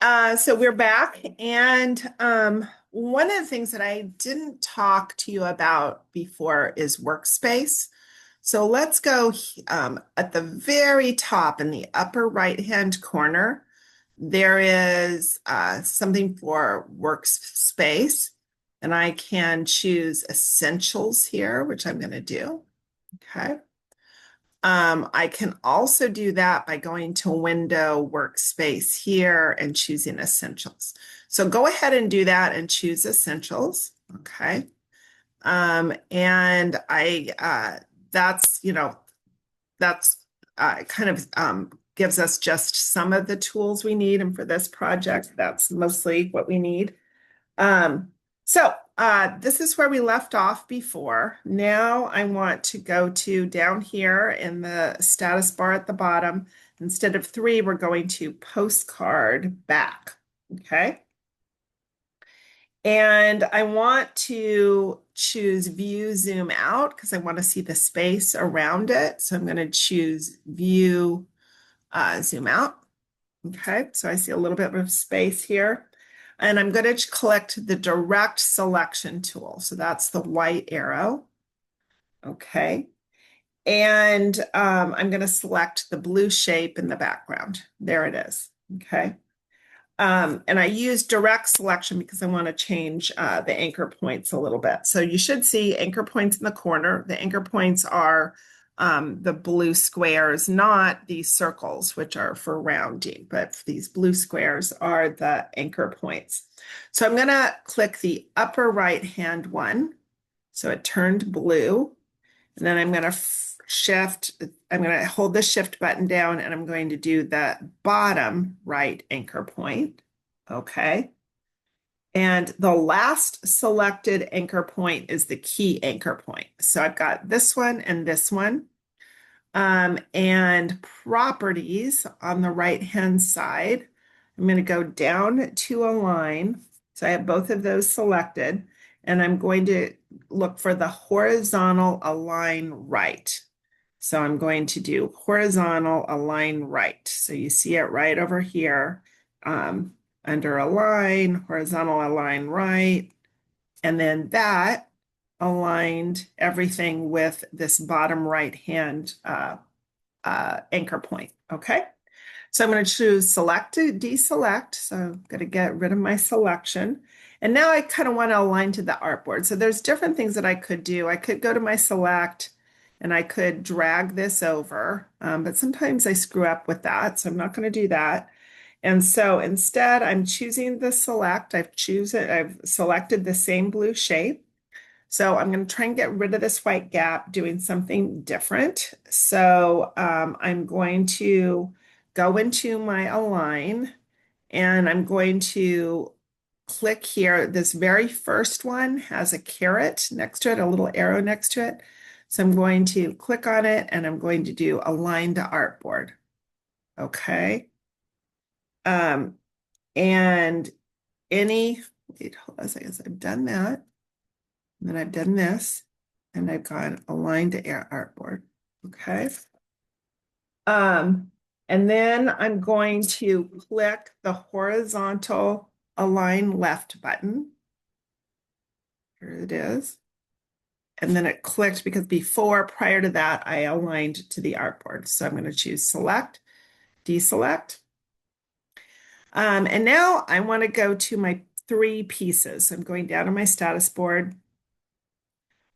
So we're back, and one of the things that I didn't talk to you about before is workspace. So let's go at the very top in the upper right-hand corner. There is something for workspace, and I can choose essentials here, which I'm going to do. Okay. I can also do that by going to Window Workspace here and choosing Essentials. So go ahead and do that and choose Essentials. Okay. And that's, that's kind of gives us just some of the tools we need. And for this project, that's mostly what we need. So this is where we left off before. Now I want to go to down here in the status bar at the bottom. Instead of 3, we're going to postcard back. Okay. And I want to choose view zoom out because I want to see the space around it. So I'm going to choose view zoom out. Okay, so I see a little bit of space here. And I'm going to collect the direct selection tool. So that's the white arrow. Okay. And I'm going to select the blue shape in the background. There it is. Okay. And I use direct selection because I want to change the anchor points a little bit. So you should see anchor points in the corner. The anchor points are the blue squares, not these circles, which are for rounding, but these blue squares are the anchor points. So I'm going to click the upper right-hand one. So it turned blue. And then I'm going to I'm going to hold the shift button down and I'm going to do the bottom right anchor point. Okay. And the last selected anchor point is the key anchor point. So I've got this one and this one. And properties on the right-hand side, I'm going to go down to align. So I have both of those selected, and I'm going to look for the horizontal align right. So I'm going to do horizontal align right. So you see it right over here under align, horizontal align right. And then that aligned everything with this bottom right hand anchor point. Okay. So I'm going to choose select to deselect. So I'm going to get rid of my selection. And now I kind of want to align to the artboard. So there's different things that I could do. I could go to my select and I could drag this over, but sometimes I screw up with that. So I'm not going to do that. And so instead I'm choosing the select. I've selected the same blue shape. So I'm going to try and get rid of this white gap doing something different. So I'm going to go into my align and I'm going to click here. This very first one has a caret next to it, a little arrow next to it. So I'm going to click on it and I'm going to do align to artboard. Okay. And wait, hold on a second. So I've done that. And then I've done this and I've gone align to artboard. Okay. And then I'm going to click the horizontal align left button. Here it is. And then it clicked because prior to that, I aligned to the artboard. So I'm going to choose select, deselect. And now I want to go to my 3 pieces. I'm going down to my status board,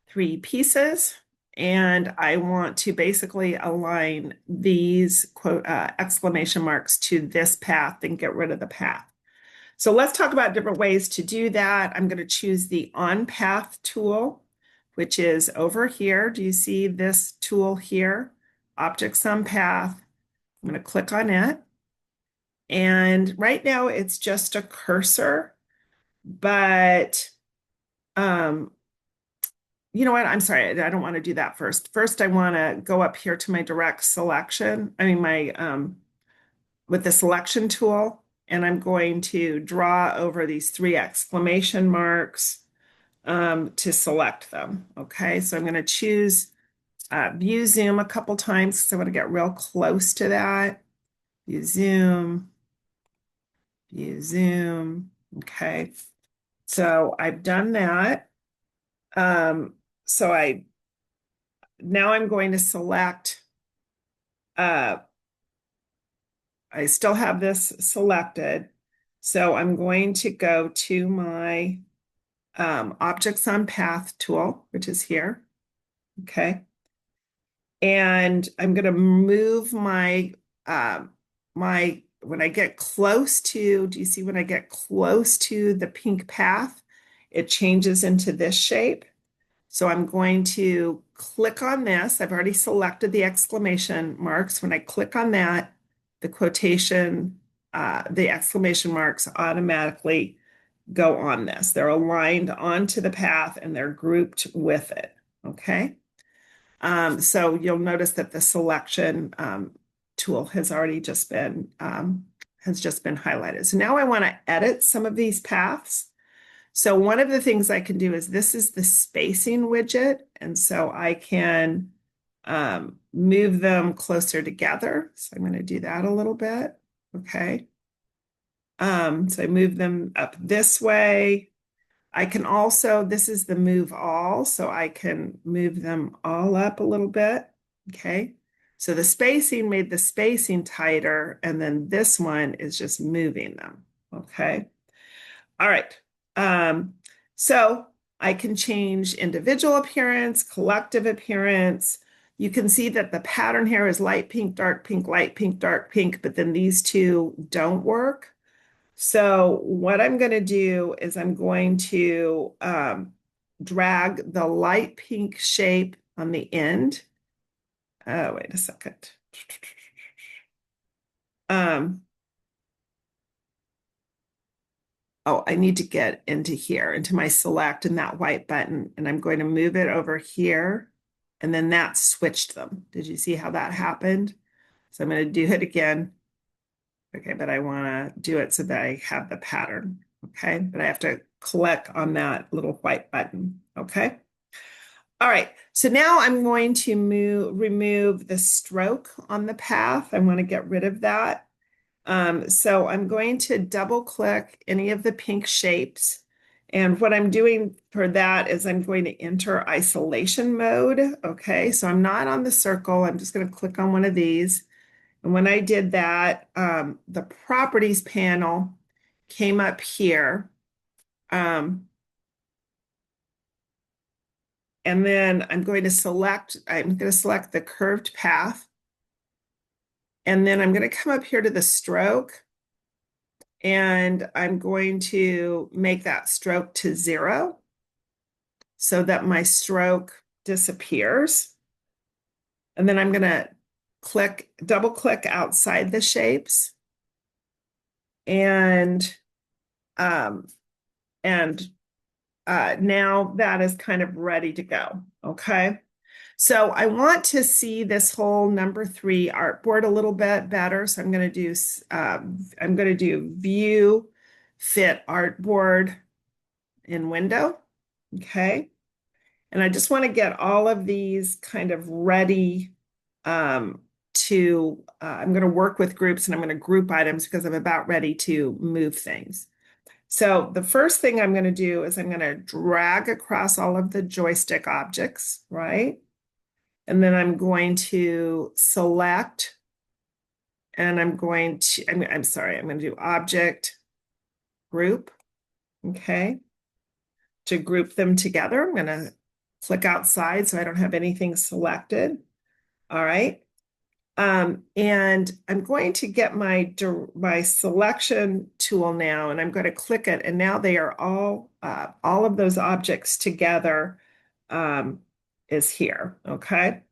3 pieces. And I want to basically align these quote exclamation marks to this path and get rid of the path. So let's talk about different ways to do that. I'm going to choose the on path tool, which is over here. Do you see this tool here? Objects on path. I'm going to click on it. And right now it's just a cursor, but you know what? I'm sorry. I don't want to do that first. First, I want to go up here to my direct selection. I mean, with the selection tool, and I'm going to draw over these 3 exclamation marks to select them. Okay, so I'm going to choose view zoom a couple times because I want to get real close to that. View zoom. view zoom. Okay. So I've done that. So now I'm going to select, I still have this selected. So I'm going to go to my Objects on Path tool, which is here. Okay. And I'm going to move when I get close to, do you see when I get close to the pink path, it changes into this shape. So I'm going to click on this. I've already selected the exclamation marks. When I click on that, the exclamation marks automatically go on this. They're aligned onto the path and they're grouped with it. Okay. So you'll notice that the selection tool has already just been highlighted. So now I want to edit some of these paths. So one of the things I can do is this is the spacing widget, and so I can move them closer together. So I'm going to do that a little bit. Okay. So I move them up this way. I can also, this is the move all, so I can move them all up a little bit. Okay. So the spacing made the spacing tighter, and then this one is just moving them. Okay. All right. So I can change individual appearance, collective appearance. You can see that the pattern here is light pink, dark pink, light pink, dark pink, but then these two don't work. So what I'm going to do is I'm going to drag the light pink shape on the end. Oh, wait a second. Oh, I need to get into here, into my select and that white button, and I'm going to move it over here, and then that switched them. Did you see how that happened? So I'm going to do it again. Okay, but I want to do it so that I have the pattern. Okay, but I have to click on that little white button. Okay. All right, so now I'm going to remove the stroke on the path. I want to get rid of that. So I'm going to double click any of the pink shapes. And what I'm doing for that is I'm going to enter isolation mode. Okay, so I'm not on the circle. I'm just going to click on one of these. And when I did that, the properties panel came up here. And then I'm going to select the curved path. And then I'm going to come up here to the stroke. And I'm going to make that stroke to 0 so that my stroke disappears. And then I'm going to double click outside the shapes. And now that is kind of ready to go. Okay. So I want to see this whole number 3 artboard a little bit better. So I'm going to do view fit artboard in window. Okay. And I just want to get all of these kind of ready I'm going to work with groups and I'm going to group items because I'm about ready to move things. So the first thing I'm going to do is I'm going to drag across all of the joystick objects, right? And then I'm going to select, and I'm going to do object group, okay? To group them together, I'm going to click outside so I don't have anything selected. All right. And I'm going to get my selection tool now, and I'm going to click it, and now they are all of those objects together is here. Okay.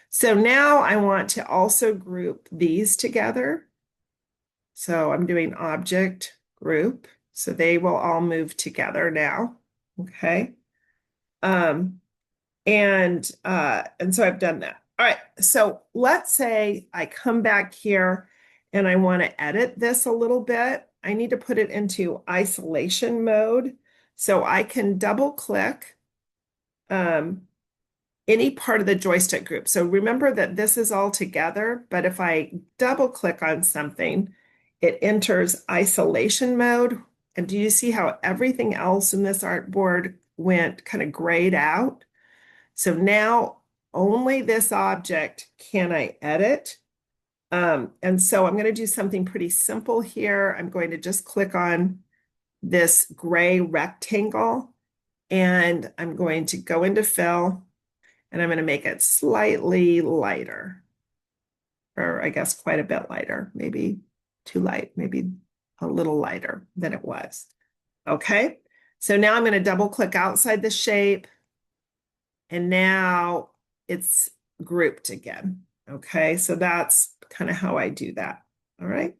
So now I want to also group these together. So I'm doing object group. So they will all move together now. Okay. And so I've done that. All right, so let's say I come back here and I want to edit this a little bit. I need to put it into isolation mode. So I can double click any part of the joystick group. So remember that this is all together, but if I double click on something, it enters isolation mode. And do you see how everything else in this artboard went kind of grayed out? So now only this object can I edit. And so I'm going to do something pretty simple here. I'm going to just click on this gray rectangle and I'm going to go into fill and I'm going to make it slightly lighter, or I guess quite a bit lighter, maybe too light, maybe a little lighter than it was. Okay, so now I'm going to double click outside the shape and now it's grouped again. Okay, so that's kind of how I do that. All right.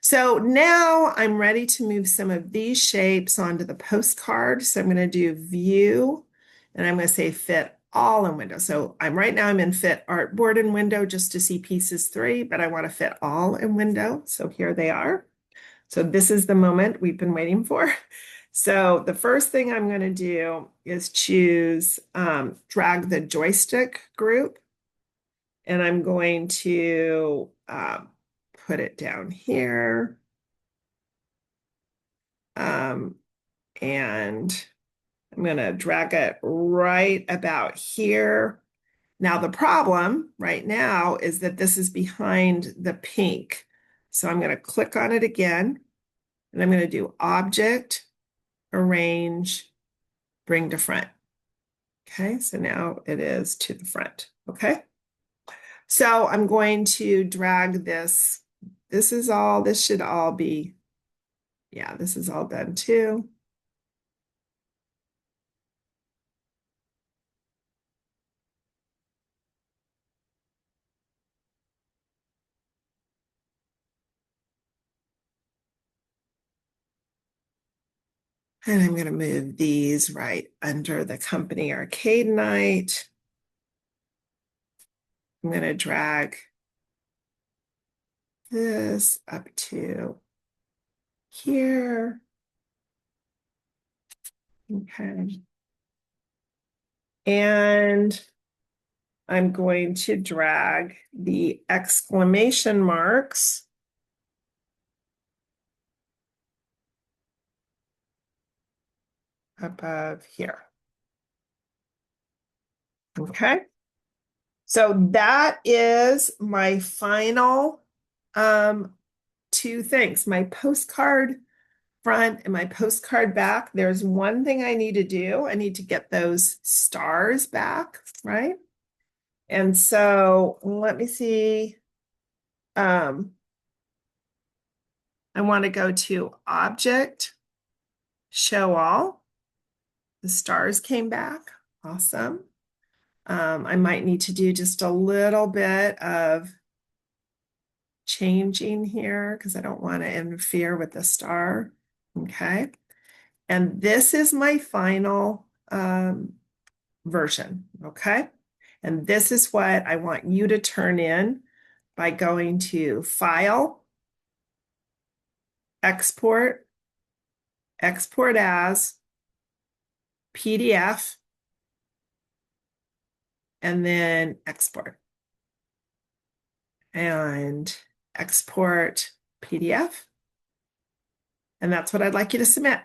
So now I'm ready to move some of these shapes onto the postcard. So I'm going to do view and I'm going to say fit all in window. So right now I'm in fit artboard in window just to see pieces 3, but I want to fit all in window. So here they are. So this is the moment we've been waiting for. So the first thing I'm going to do is choose drag the joystick group and I'm going to put it down here. And I'm going to drag it right about here. Now, the problem right now is that this is behind the pink. So I'm going to click on it again, and I'm going to do Object, Arrange, Bring to Front. Okay, so now it is to the front. Okay, so I'm going to drag this. This should all be, yeah, this is all done too. And I'm going to move these right under the company arcade night. I'm going to drag this up to here. Okay. And I'm going to drag the exclamation marks above here. Okay. So that is my final 2 things, my postcard front and my postcard back. There's one thing I need to do. I need to get those stars back, right? And so let me see. I want to go to Object, Show All. The stars came back. Awesome. I might need to do just a little bit of changing here because I don't want to interfere with the star. Okay. And this is my final version. Okay. And this is what I want you to turn in by going to File, Export, Export as, PDF, and then Export. And export PDF. And that's what I'd like you to submit.